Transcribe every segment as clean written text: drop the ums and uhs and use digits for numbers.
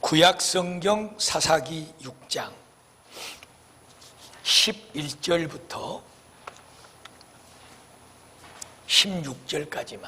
구약성경 사사기 6장 11절부터 16절까지만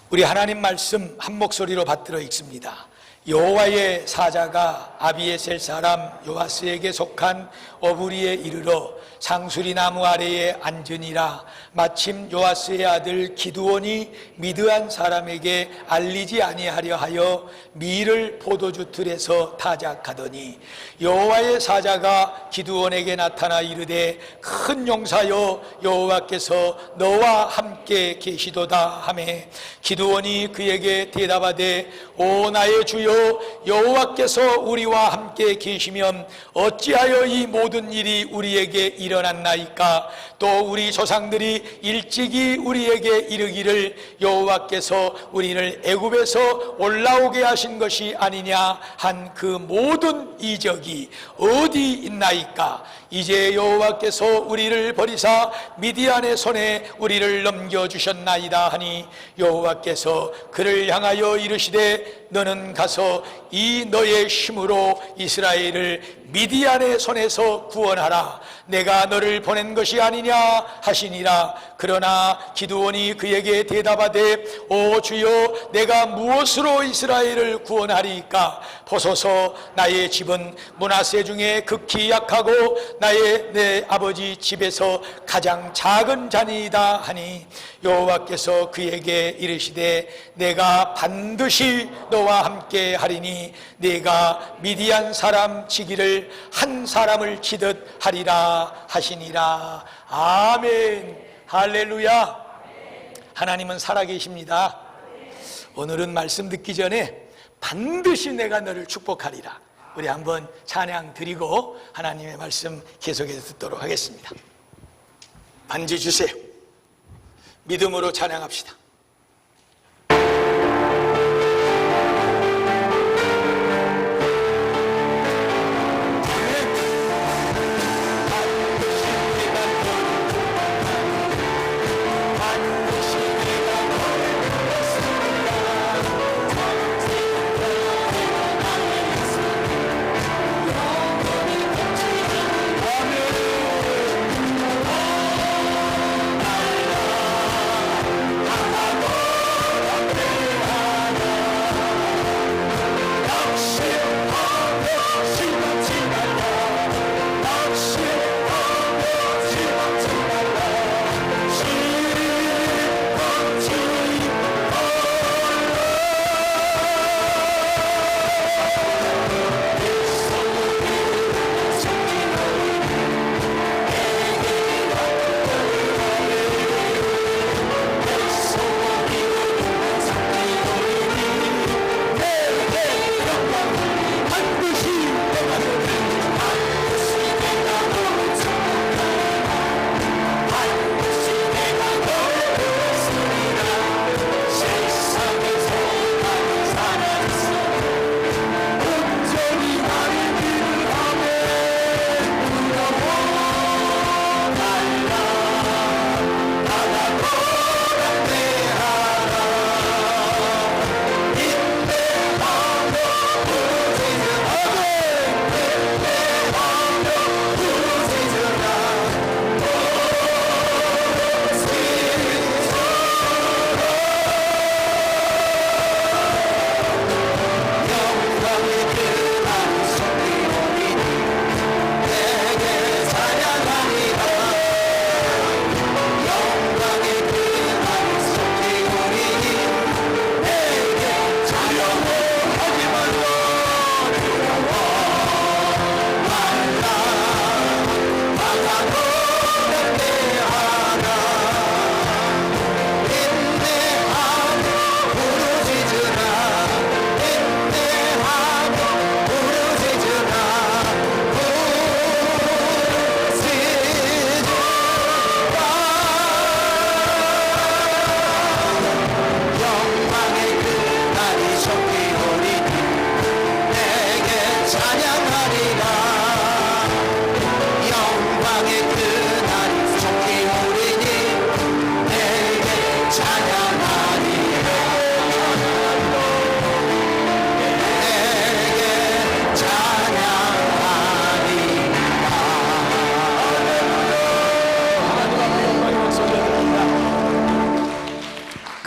우리 하나님 말씀 한 목소리로 받들어 읽습니다. 여호와의 사자가 아비에셀 사람 요아스에게 속한 어부리에 이르러 상수리 나무 아래에 앉으니라. 마침 요아스의 아들 기드온이 미드안 사람에게 알리지 아니하려 하여 밀을 포도주 틀에서 타작하더니 여호와의 사자가 기드온에게 나타나 이르되 큰 용사여 여호와께서 너와 함께 계시도다 하매 기드온이 그에게 대답하되 오 나의 주여 여호와께서 우리와 함께 계시면 어찌하여 이 모든 일이 우리에게 일어났나이까? 또 우리 조상들이 일찍이 우리에게 이르기를 여호와께서 우리를 애굽에서 올라오게 하신 것이 아니냐 한 그 모든 이적이 어디 있나이까? 이제 여호와께서 우리를 버리사 미디안의 손에 우리를 넘겨주셨나이다 하니 여호와께서 그를 향하여 이르시되 너는 가서 이 너의 힘으로 이스라엘을 미디안의 손에서 구원하라. 내가 너를 보낸 것이 아니냐 하시니라. 그러나 기드온이 그에게 대답하되 오 주여 내가 무엇으로 이스라엘을 구원하리이까? 보소서 나의 집은 므낫세 중에 극히 약하고 내 아버지 집에서 가장 작은 자니이다 하니 여호와께서 그에게 이르시되 내가 반드시 너와 함께 하리니 네가 미디안 사람 치기를 한 사람을 치듯 하리라 하시니라. 아멘. 할렐루야. 하나님은 살아계십니다. 오늘은 말씀 듣기 전에 반드시 내가 너를 축복하리라. 우리 한번 찬양 드리고 하나님의 말씀 계속해서 듣도록 하겠습니다. 반지 주세요. 믿음으로 찬양합시다.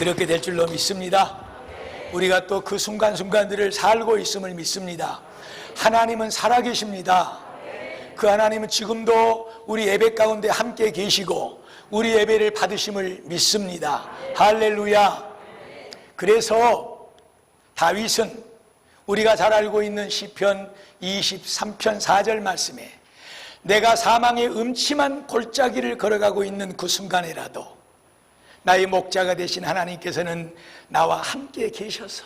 그렇게 될 줄로 믿습니다. 우리가 또 그 순간순간들을 살고 있음을 믿습니다. 하나님은 살아계십니다. 그 하나님은 지금도 우리 예배 가운데 함께 계시고 우리 예배를 받으심을 믿습니다. 할렐루야. 그래서 다윗은 우리가 잘 알고 있는 시편 23편 4절 말씀에 내가 사망의 음침한 골짜기를 걸어가고 있는 그 순간에라도 나의 목자가 되신 하나님께서는 나와 함께 계셔서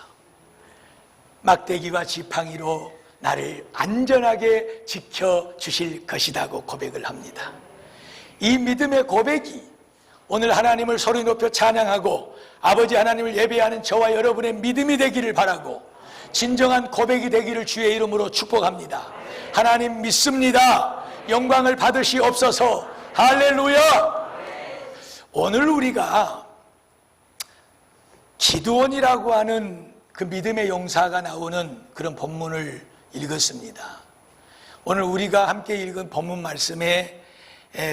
막대기와 지팡이로 나를 안전하게 지켜주실 것이라고 고백을 합니다. 이 믿음의 고백이 오늘 하나님을 소리 높여 찬양하고 아버지 하나님을 예배하는 저와 여러분의 믿음이 되기를 바라고 진정한 고백이 되기를 주의 이름으로 축복합니다. 하나님 믿습니다. 영광을 받으시옵소서. 할렐루야. 오늘 우리가 기드온이라고 하는 그 믿음의 용사가 나오는 그런 본문을 읽었습니다. 오늘 우리가 함께 읽은 본문 말씀의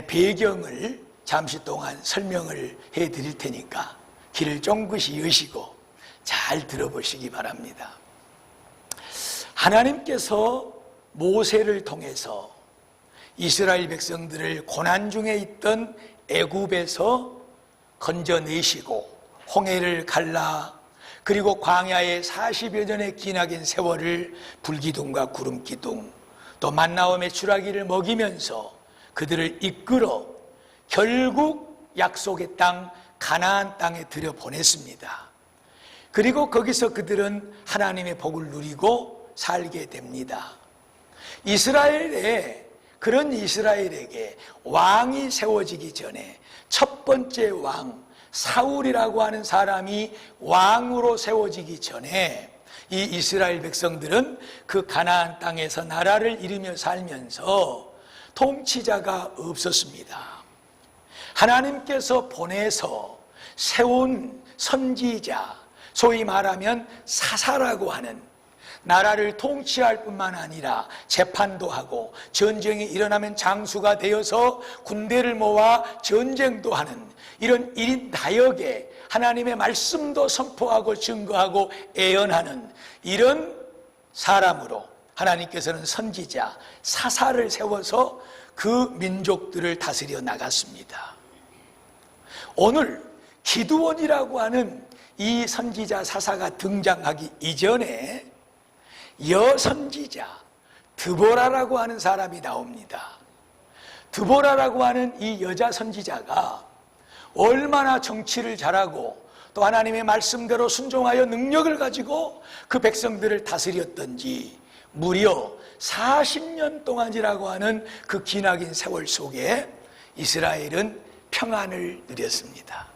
배경을 잠시 동안 설명을 해드릴 테니까 귀를 쫑긋이 여시고 잘 들어보시기 바랍니다. 하나님께서 모세를 통해서 이스라엘 백성들을 고난 중에 있던 애굽에서 건져내시고 홍해를 갈라 그리고 광야에 40여 년의 기나긴 세월을 불기둥과 구름기둥 또 만나와 메추라기를 먹이면서 그들을 이끌어 결국 약속의 땅 가나안 땅에 들여보냈습니다. 그리고 거기서 그들은 하나님의 복을 누리고 살게 됩니다. 그런 이스라엘에게 왕이 세워지기 전에 첫 번째 왕 사울이라고 하는 사람이 왕으로 세워지기 전에 이 이스라엘 백성들은 그 가나안 땅에서 나라를 이루며 살면서 통치자가 없었습니다. 하나님께서 보내서 세운 선지자, 소위 말하면 사사라고 하는 나라를 통치할 뿐만 아니라 재판도 하고 전쟁이 일어나면 장수가 되어서 군대를 모아 전쟁도 하는 이런 1인 다역에 하나님의 말씀도 선포하고 증거하고 애언하는 이런 사람으로 하나님께서는 선지자, 사사를 세워서 그 민족들을 다스려 나갔습니다. 오늘 기드온이라고 하는 이 선지자 사사가 등장하기 이전에 여선지자 드보라라고 하는 사람이 나옵니다. 드보라라고 하는 이 여자 선지자가 얼마나 정치를 잘하고 또 하나님의 말씀대로 순종하여 능력을 가지고 그 백성들을 다스렸던지 무려 40년 동안이라고 하는 그 기나긴 세월 속에 이스라엘은 평안을 누렸습니다.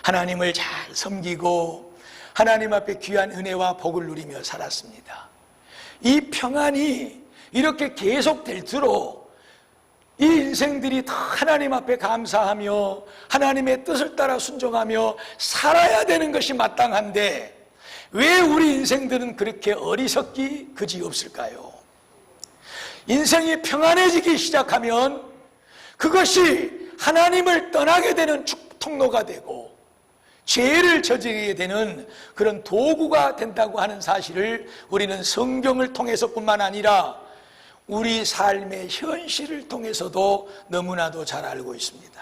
하나님을 잘 섬기고 하나님 앞에 귀한 은혜와 복을 누리며 살았습니다. 이 평안이 이렇게 계속될수록 이 인생들이 다 하나님 앞에 감사하며 하나님의 뜻을 따라 순종하며 살아야 되는 것이 마땅한데 왜 우리 인생들은 그렇게 어리석기 그지없을까요? 인생이 평안해지기 시작하면 그것이 하나님을 떠나게 되는 통로가 되고 죄를 저지르게 되는 그런 도구가 된다고 하는 사실을 우리는 성경을 통해서뿐만 아니라 우리 삶의 현실을 통해서도 너무나도 잘 알고 있습니다.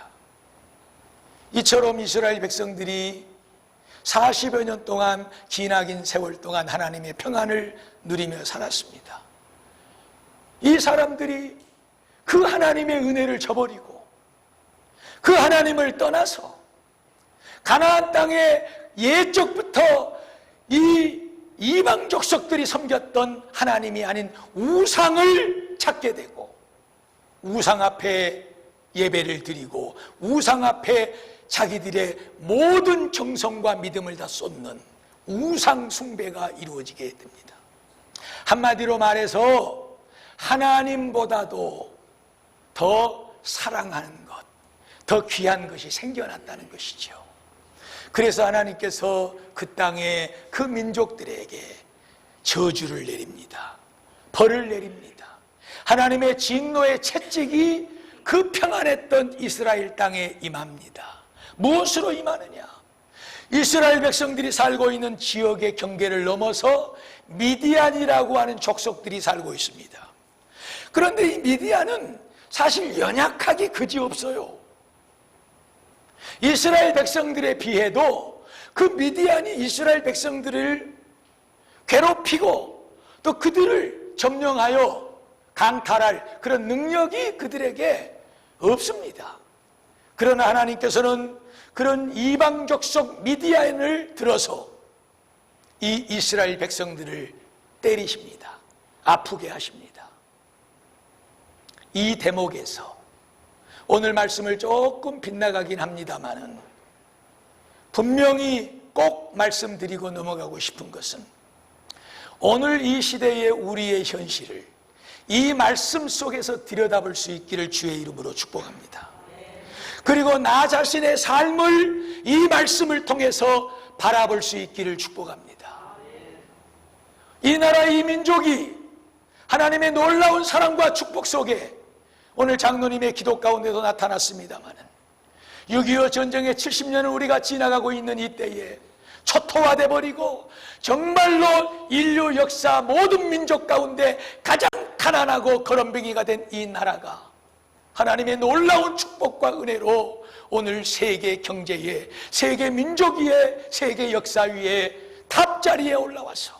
이처럼 이스라엘 백성들이 40여 년 동안 기나긴 세월 동안 하나님의 평안을 누리며 살았습니다. 이 사람들이 그 하나님의 은혜를 저버리고 그 하나님을 떠나서 가나안 땅에 예적부터 이 이방 족속들이 섬겼던 하나님이 아닌 우상을 찾게 되고 우상 앞에 예배를 드리고 우상 앞에 자기들의 모든 정성과 믿음을 다 쏟는 우상 숭배가 이루어지게 됩니다. 한마디로 말해서 하나님보다도 더 사랑하는 것, 더 귀한 것이 생겨났다는 것이죠. 그래서 하나님께서 그 땅에 그 민족들에게 저주를 내립니다. 벌을 내립니다. 하나님의 진노의 채찍이 그 평안했던 이스라엘 땅에 임합니다. 무엇으로 임하느냐? 이스라엘 백성들이 살고 있는 지역의 경계를 넘어서 미디안이라고 하는 족속들이 살고 있습니다. 그런데 이 미디안은 사실 연약하기 그지없어요. 이스라엘 백성들에 비해도 그 미디안이 이스라엘 백성들을 괴롭히고 또 그들을 점령하여 강탈할 그런 능력이 그들에게 없습니다. 그러나 하나님께서는 그런 이방 족속 미디안을 들어서 이 이스라엘 백성들을 때리십니다. 아프게 하십니다. 이 대목에서 오늘 말씀을 조금 빗나가긴 합니다만은 분명히 꼭 말씀드리고 넘어가고 싶은 것은 오늘 이 시대의 우리의 현실을 이 말씀 속에서 들여다볼 수 있기를 주의 이름으로 축복합니다. 그리고 나 자신의 삶을 이 말씀을 통해서 바라볼 수 있기를 축복합니다. 이 나라 이 민족이 하나님의 놀라운 사랑과 축복 속에 오늘 장로님의 기도 가운데도 나타났습니다만 6.25 전쟁의 70년을 우리가 지나가고 있는 이때에 초토화돼 버리고 정말로 인류 역사 모든 민족 가운데 가장 가난하고 거렁뱅이가 된 이 나라가 하나님의 놀라운 축복과 은혜로 오늘 세계 경제에, 세계 민족 위에, 세계 역사 위에 탑자리에 올라와서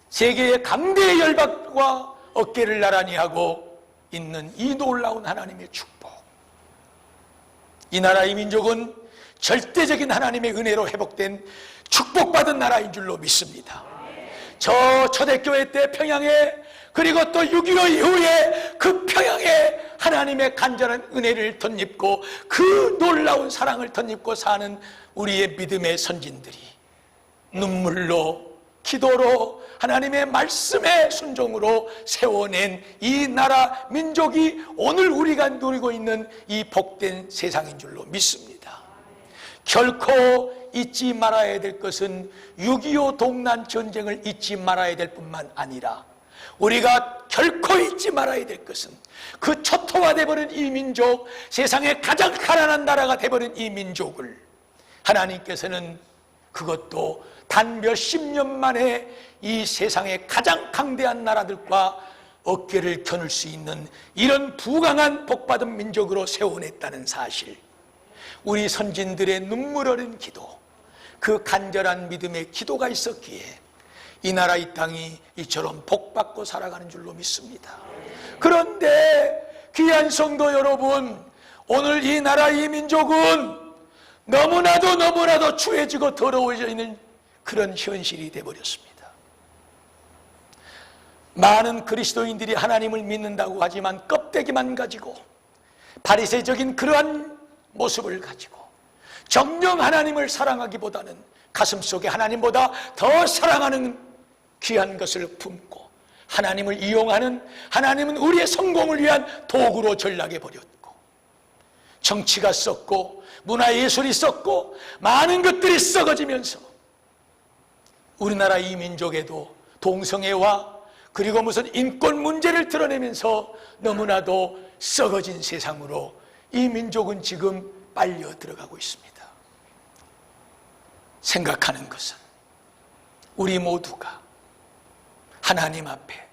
세계의 강대의 열박과 어깨를 나란히 하고 있는 이 놀라운 하나님의 축복. 이 나라 이 민족은 절대적인 하나님의 은혜로 회복된 축복받은 나라인 줄로 믿습니다. 저 초대교회 때 평양에 그리고 또 6.25 이후에 그 평양에 하나님의 간절한 은혜를 덧입고 그 놀라운 사랑을 덧입고 사는 우리의 믿음의 선진들이 눈물로 기도로 하나님의 말씀의 순종으로 세워낸 이 나라 민족이 오늘 우리가 누리고 있는 이 복된 세상인 줄로 믿습니다. 결코 잊지 말아야 될 것은 6.25 동란 전쟁을 잊지 말아야 될 뿐만 아니라 우리가 결코 잊지 말아야 될 것은 그 초토화돼 버린 이 민족, 세상의 가장 가난한 나라가 돼버린 이 민족을 하나님께서는 그것도 단 몇십 년 만에 이 세상의 가장 강대한 나라들과 어깨를 겨눌 수 있는 이런 부강한 복받은 민족으로 세워냈다는 사실, 우리 선진들의 눈물 어린 기도, 그 간절한 믿음의 기도가 있었기에 이 나라 이 땅이 이처럼 복받고 살아가는 줄로 믿습니다. 그런데 귀한 성도 여러분, 오늘 이 나라 이 민족은 너무나도 추해지고 더러워져 있는 그런 현실이 되어버렸습니다. 많은 그리스도인들이 하나님을 믿는다고 하지만 껍데기만 가지고 바리새적인 그러한 모습을 가지고 정녕 하나님을 사랑하기보다는 가슴속에 하나님보다 더 사랑하는 귀한 것을 품고 하나님을 이용하는, 하나님은 우리의 성공을 위한 도구로 전락해 버렸고, 정치가 썩고 문화예술이 썩고 많은 것들이 썩어지면서 우리나라 이 민족에도 동성애와 그리고 무슨 인권 문제를 드러내면서 너무나도 썩어진 세상으로 이 민족은 지금 빨려 들어가고 있습니다. 생각하는 것은 우리 모두가 하나님 앞에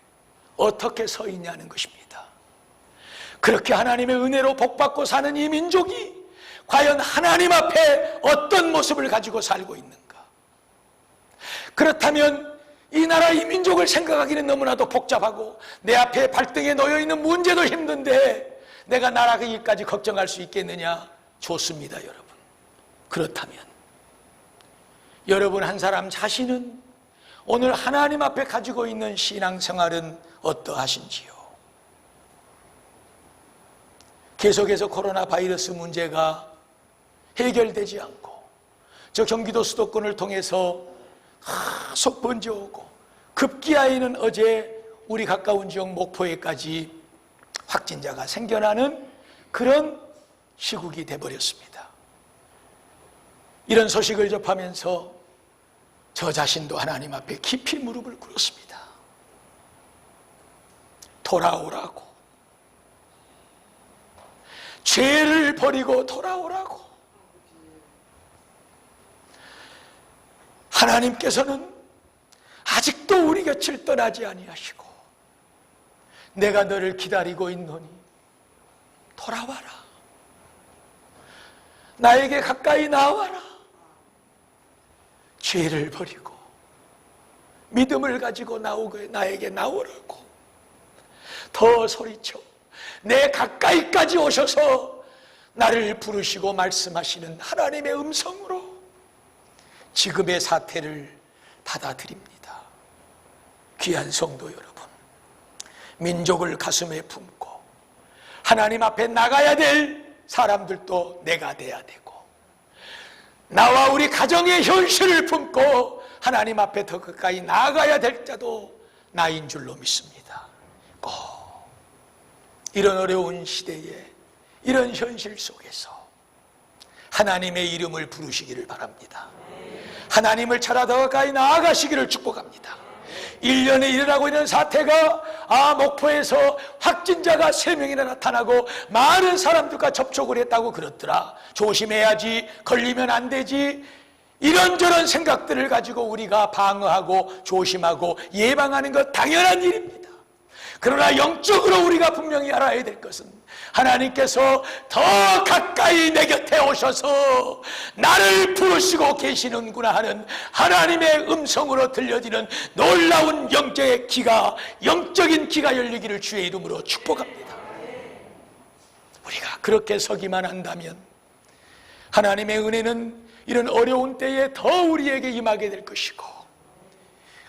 어떻게 서 있냐는 것입니다. 그렇게 하나님의 은혜로 복받고 사는 이 민족이 과연 하나님 앞에 어떤 모습을 가지고 살고 있는가? 그렇다면 이 나라 이 민족을 생각하기는 너무나도 복잡하고 내 앞에 발등에 놓여있는 문제도 힘든데 내가 나라기까지 걱정할 수 있겠느냐? 좋습니다, 여러분. 그렇다면 여러분 한 사람 자신은 오늘 하나님 앞에 가지고 있는 신앙생활은 어떠하신지요? 계속해서 코로나 바이러스 문제가 해결되지 않고 저 경기도 수도권을 통해서 계속 번져오고 급기야에는 어제 우리 가까운 지역 목포에까지 확진자가 생겨나는 그런 시국이 돼버렸습니다. 이런 소식을 접하면서 저 자신도 하나님 앞에 깊이 무릎을 꿇었습니다. 돌아오라고, 죄를 버리고 돌아오라고, 하나님께서는 아직도 우리 곁을 떠나지 아니하시고 내가 너를 기다리고 있노니 돌아와라. 나에게 가까이 나와라. 죄를 버리고 믿음을 가지고 나에게 나오라고 더 소리쳐 내 가까이까지 오셔서 나를 부르시고 말씀하시는 하나님의 음성으로 지금의 사태를 받아들입니다. 귀한 성도 여러분, 민족을 가슴에 품고 하나님 앞에 나가야 될 사람들도 내가 돼야 되고, 나와 우리 가정의 현실을 품고 하나님 앞에 더 가까이 나아가야 될 자도 나인 줄로 믿습니다. 꼭 이런 어려운 시대에, 이런 현실 속에서 하나님의 이름을 부르시기를 바랍니다. 하나님을 찾아 더 가까이 나아가시기를 축복합니다. 1년에 일어나고 있는 사태가 목포에서 확진자가 3명이나 나타나고 많은 사람들과 접촉을 했다고 그렇더라. 조심해야지, 걸리면 안 되지, 이런저런 생각들을 가지고 우리가 방어하고 조심하고 예방하는 것 당연한 일입니다. 그러나 영적으로 우리가 분명히 알아야 될 것은 하나님께서 더 가까이 내 곁에 오셔서 나를 부르시고 계시는구나 하는 하나님의 음성으로 들려지는 놀라운 영적인 귀가 열리기를 주의 이름으로 축복합니다. 우리가 그렇게 서기만 한다면 하나님의 은혜는 이런 어려운 때에 더 우리에게 임하게 될 것이고,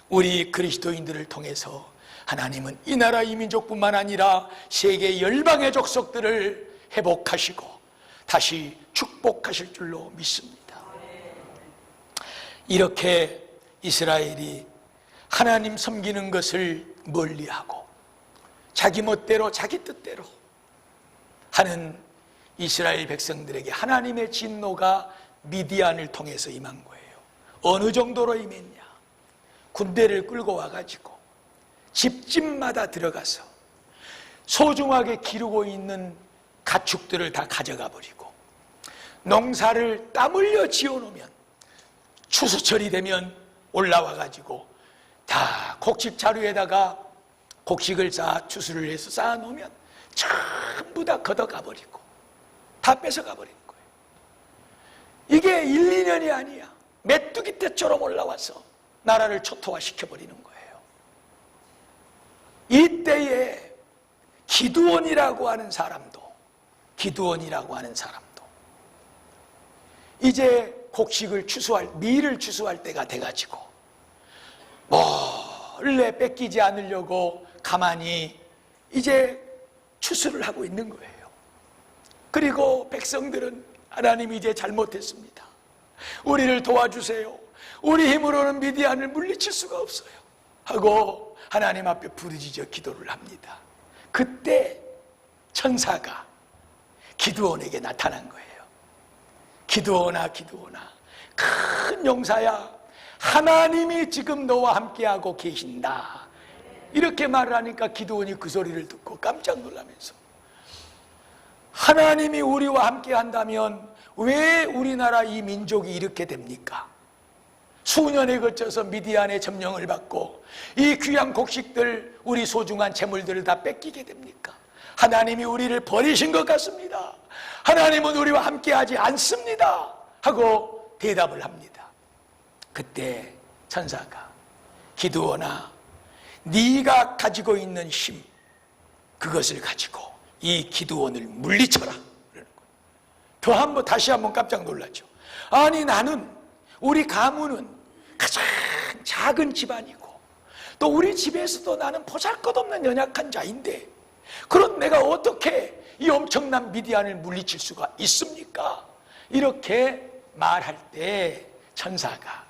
우리 그리스도인들을 통해서 하나님은 이 나라 이 민족뿐만 아니라 세계 열방의 족속들을 회복하시고 다시 축복하실 줄로 믿습니다. 이렇게 이스라엘이 하나님 섬기는 것을 멀리하고 자기 멋대로 자기 뜻대로 하는 이스라엘 백성들에게 하나님의 진노가 미디안을 통해서 임한 거예요. 어느 정도로 임했냐? 군대를 끌고 와가지고 집집마다 들어가서 소중하게 기르고 있는 가축들을 다 가져가 버리고, 농사를 땀 흘려 지어놓으면 추수철이 되면 올라와 가지고 다 곡식 자루에다가 곡식을 추수를 해서 쌓아놓으면 전부 다 걷어가 버리고 다 뺏어가 버리는 거예요. 이게 1, 2년이 아니야. 메뚜기 떼처럼 올라와서 나라를 초토화시켜 버리는 거예요. 이때에 기드온이라고 하는 사람도 이제 곡식을 밀을 추수할 때가 돼가지고 몰래 뺏기지 않으려고 가만히 이제 추수를 하고 있는 거예요. 그리고 백성들은 하나님이 이제 잘못했습니다. 우리를 도와주세요. 우리 힘으로는 미디안을 물리칠 수가 없어요. 하고 하나님 앞에 부르짖어 기도를 합니다. 그때 천사가 기드온에게 나타난 거예요. 기드온아, 큰 용사야, 하나님이 지금 너와 함께하고 계신다. 이렇게 말을 하니까 기드온이 그 소리를 듣고 깜짝 놀라면서, 하나님이 우리와 함께한다면 왜 우리나라 이 민족이 이렇게 됩니까? 수년에 걸쳐서 미디안의 점령을 받고 이 귀한 곡식들, 우리 소중한 재물들을 다 뺏기게 됩니까? 하나님이 우리를 버리신 것 같습니다. 하나님은 우리와 함께하지 않습니다. 하고 대답을 합니다. 그때 천사가 기드온아, 네가 가지고 있는 힘, 그것을 가지고 이 기드온을 물리쳐라. 그러는 거예요. 다시 한번 깜짝 놀랐죠. 아니, 우리 가문은 가장 작은 집안이고 또 우리 집에서도 나는 보잘것없는 연약한 자인데, 그런 내가 어떻게 이 엄청난 미디안을 물리칠 수가 있습니까? 이렇게 말할 때 천사가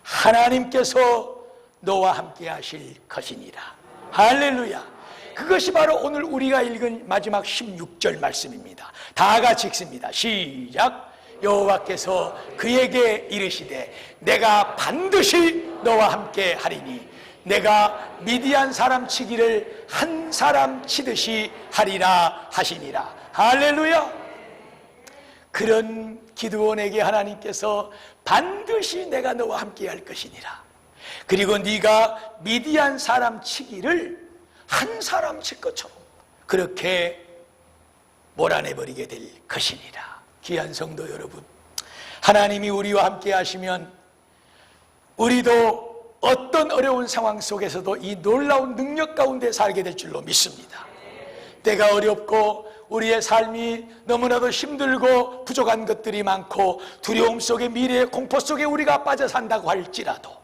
하나님께서 너와 함께 하실 것이니라. 할렐루야. 그것이 바로 오늘 우리가 읽은 마지막 16절 말씀입니다. 다 같이 읽습니다. 시작. 여호와께서 그에게 이르시되 내가 반드시 너와 함께 하리니 내가 미디안 사람 치기를 한 사람 치듯이 하리라 하시니라. 할렐루야. 그런 기드온에게 하나님께서 반드시 내가 너와 함께 할 것이니라. 그리고 네가 미디안 사람 치기를 한 사람 칠 것처럼 그렇게 몰아내버리게 될 것이니라. 귀한 성도 여러분, 하나님이 우리와 함께 하시면 우리도 어떤 어려운 상황 속에서도 이 놀라운 능력 가운데 살게 될 줄로 믿습니다. 때가 어렵고 우리의 삶이 너무나도 힘들고 부족한 것들이 많고 두려움 속에 미래의 공포 속에 우리가 빠져 산다고 할지라도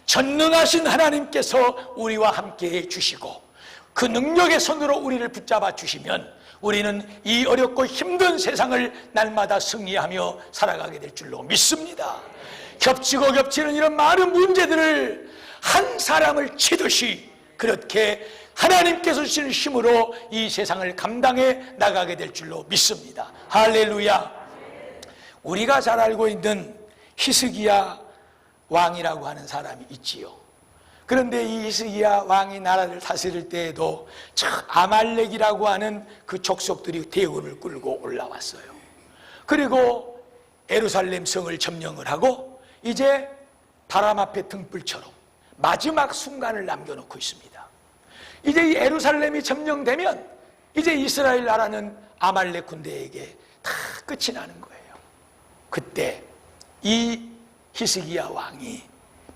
전능하신 하나님께서 우리와 함께 해 주시고 그 능력의 손으로 우리를 붙잡아 주시면 우리는 이 어렵고 힘든 세상을 날마다 승리하며 살아가게 될 줄로 믿습니다. 겹치고 겹치는 이런 많은 문제들을 한 사람을 치듯이 그렇게 하나님께서 주시는 힘으로 이 세상을 감당해 나가게 될 줄로 믿습니다. 할렐루야. 우리가 잘 알고 있는 히스기야 왕이라고 하는 사람이 있지요. 그런데 이 히스기야 왕이 나라를 다스릴 때에도 아말렉이라고 하는 그 족속들이 대군을 끌고 올라왔어요. 그리고 예루살렘 성을 점령을 하고 이제 바람 앞에 등불처럼 마지막 순간을 남겨놓고 있습니다. 이제 이 예루살렘이 점령되면 이제 이스라엘 나라는 아말렉 군대에게 다 끝이 나는 거예요. 그때 이 히스기야 왕이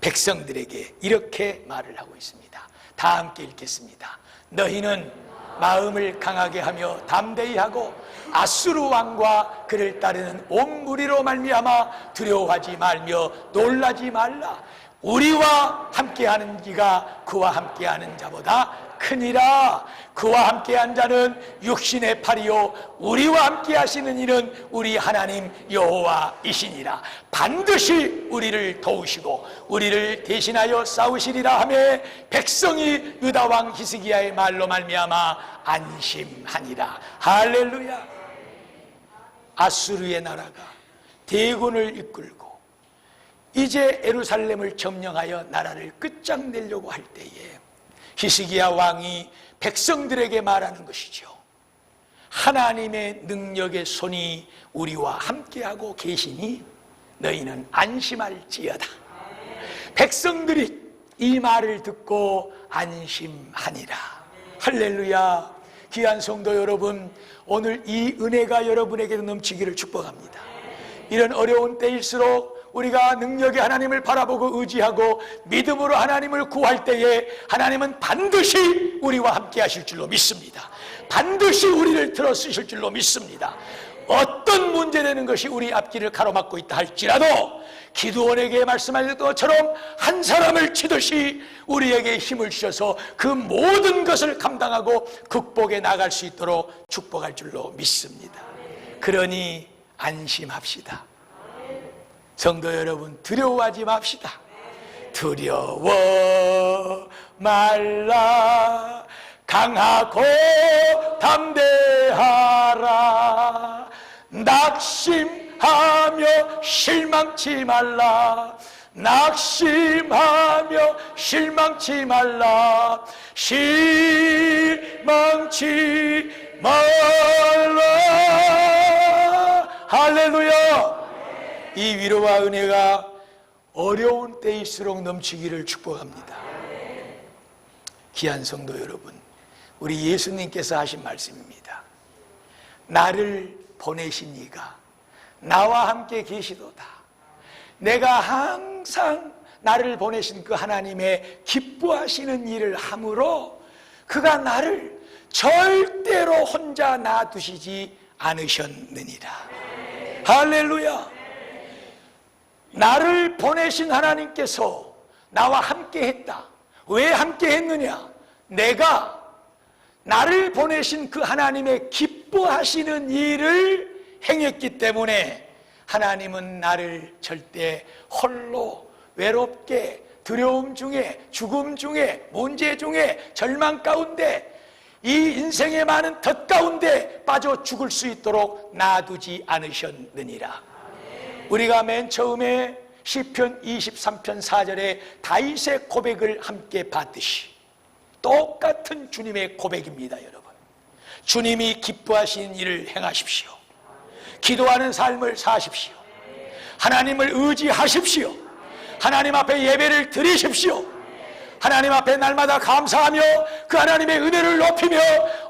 백성들에게 이렇게 말을 하고 있습니다. 다 함께 읽겠습니다. 너희는 마음을 강하게 하며 담대히 하고 아수르 왕과 그를 따르는 온 무리로 말미암아 두려워하지 말며 놀라지 말라. 우리와 함께하는 이가 그와 함께하는 자보다 크니라. 그와 함께한 자는 육신의 팔이요 우리와 함께하시는 이는 우리 하나님 여호와이시니라. 반드시 우리를 도우시고 우리를 대신하여 싸우시리라 하매 백성이 유다 왕 히스기야의 말로 말미암아 안심하니라. 할렐루야. 아수르의 나라가 대군을 이끌고 이제 예루살렘을 점령하여 나라를 끝장내려고 할 때에 히스기야 왕이 백성들에게 말하는 것이죠. 하나님의 능력의 손이 우리와 함께하고 계시니 너희는 안심할지어다. 백성들이 이 말을 듣고 안심하니라. 할렐루야. 귀한 성도 여러분, 오늘 이 은혜가 여러분에게도 넘치기를 축복합니다. 이런 어려운 때일수록 우리가 능력의 하나님을 바라보고 의지하고 믿음으로 하나님을 구할 때에 하나님은 반드시 우리와 함께 하실 줄로 믿습니다. 반드시 우리를 들어 쓰실 줄로 믿습니다. 어떤 문제되는 것이 우리 앞길을 가로막고 있다 할지라도 기드온에게 말씀하신 것처럼 한 사람을 치듯이 우리에게 힘을 주셔서 그 모든 것을 감당하고 극복해 나갈 수 있도록 축복할 줄로 믿습니다. 그러니 안심합시다. 성도 여러분, 두려워하지 맙시다. 두려워 말라. 강하고 담대하라. 낙심하며 실망치 말라. 낙심하며 실망치 말라. 실망치 말라. 할렐루야. 이 위로와 은혜가 어려운 때일수록 넘치기를 축복합니다. 귀한 성도 여러분, 우리 예수님께서 하신 말씀입니다. 나를 보내신 이가 나와 함께 계시도다. 내가 항상 나를 보내신 그 하나님의 기뻐하시는 일을 함으로 그가 나를 절대로 혼자 놔두시지 않으셨느니라. 할렐루야. 나를 보내신 하나님께서 나와 함께 했다. 왜 함께 했느냐? 내가 나를 보내신 그 하나님의 기뻐하시는 일을 행했기 때문에 하나님은 나를 절대 홀로 외롭게 두려움 중에 죽음 중에 문제 중에 절망 가운데 이 인생의 많은 덫 가운데 빠져 죽을 수 있도록 놔두지 않으셨느니라. 우리가 맨 처음에 시편 23편 4절에 다윗의 고백을 함께 봤듯이 똑같은 주님의 고백입니다. 여러분, 주님이 기뻐하시는 일을 행하십시오. 기도하는 삶을 사십시오. 하나님을 의지하십시오. 하나님 앞에 예배를 드리십시오. 하나님 앞에 날마다 감사하며 그 하나님의 은혜를 높이며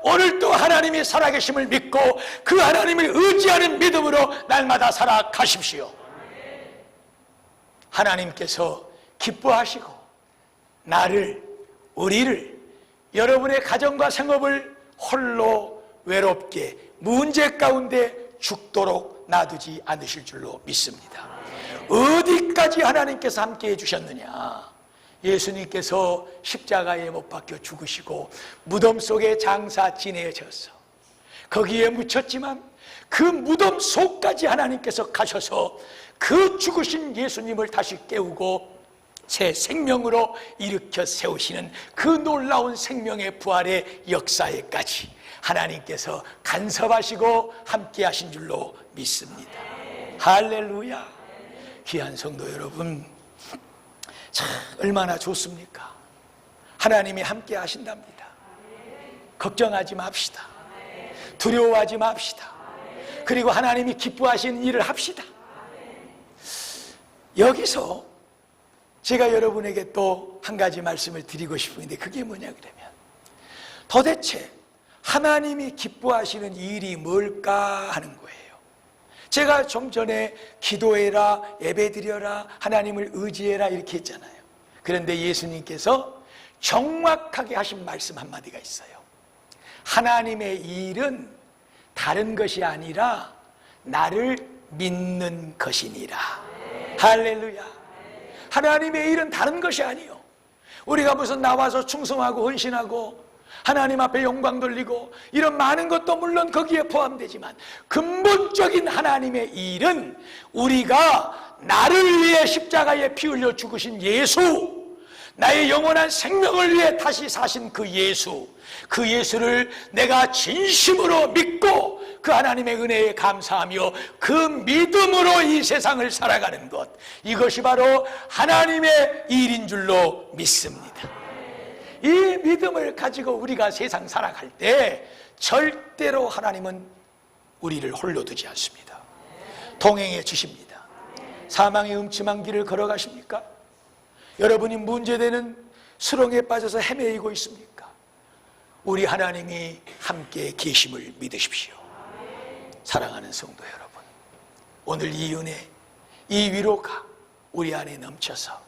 오늘도 하나님이 살아계심을 믿고 그 하나님을 의지하는 믿음으로 날마다 살아가십시오. 하나님께서 기뻐하시고 나를, 우리를, 여러분의 가정과 생업을 홀로 외롭게 문제 가운데 죽도록 놔두지 않으실 줄로 믿습니다. 어디까지 하나님께서 함께해 주셨느냐? 예수님께서 십자가에 못 박혀 죽으시고 무덤 속에 장사 지내셔서 거기에 묻혔지만 그 무덤 속까지 하나님께서 가셔서 그 죽으신 예수님을 다시 깨우고 새 생명으로 일으켜 세우시는 그 놀라운 생명의 부활의 역사에까지 하나님께서 간섭하시고 함께 하신 줄로 믿습니다. 할렐루야. 귀한 성도 여러분, 참 얼마나 좋습니까? 하나님이 함께 하신답니다. 걱정하지 맙시다. 두려워하지 맙시다. 그리고 하나님이 기뻐하시는 일을 합시다. 여기서 제가 여러분에게 또 한 가지 말씀을 드리고 싶은데 그게 뭐냐 그러면 도대체 하나님이 기뻐하시는 일이 뭘까 하는 거예요. 제가 좀 전에 기도해라, 예배드려라, 하나님을 의지해라 이렇게 했잖아요. 그런데 예수님께서 정확하게 하신 말씀 한마디가 있어요. 하나님의 일은 다른 것이 아니라 나를 믿는 것이니라. 할렐루야. 하나님의 일은 다른 것이 아니요. 우리가 무슨 나와서 충성하고 헌신하고 하나님 앞에 영광 돌리고 이런 많은 것도 물론 거기에 포함되지만 근본적인 하나님의 일은 우리가 나를 위해 십자가에 피 흘려 죽으신 예수, 나의 영원한 생명을 위해 다시 사신 그 예수, 그 예수를 내가 진심으로 믿고 그 하나님의 은혜에 감사하며 그 믿음으로 이 세상을 살아가는 것, 이것이 바로 하나님의 일인 줄로 믿습니다. 이 믿음을 가지고 우리가 세상 살아갈 때 절대로 하나님은 우리를 홀로 두지 않습니다. 동행해 주십니다. 사망의 음침한 길을 걸어가십니까? 여러분이 문제되는 수렁에 빠져서 헤매이고 있습니까? 우리 하나님이 함께 계심을 믿으십시오. 사랑하는 성도 여러분, 오늘 이 은혜, 이 위로가 우리 안에 넘쳐서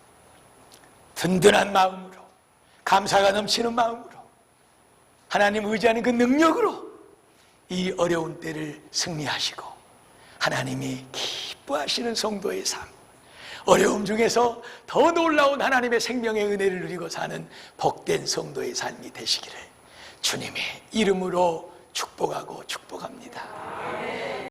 든든한 마음으로, 감사가 넘치는 마음으로, 하나님 의지하는 그 능력으로 이 어려운 때를 승리하시고 하나님이 기뻐하시는 성도의 삶, 어려움 중에서 더 놀라운 하나님의 생명의 은혜를 누리고 사는 복된 성도의 삶이 되시기를 주님의 이름으로 축복하고 축복합니다.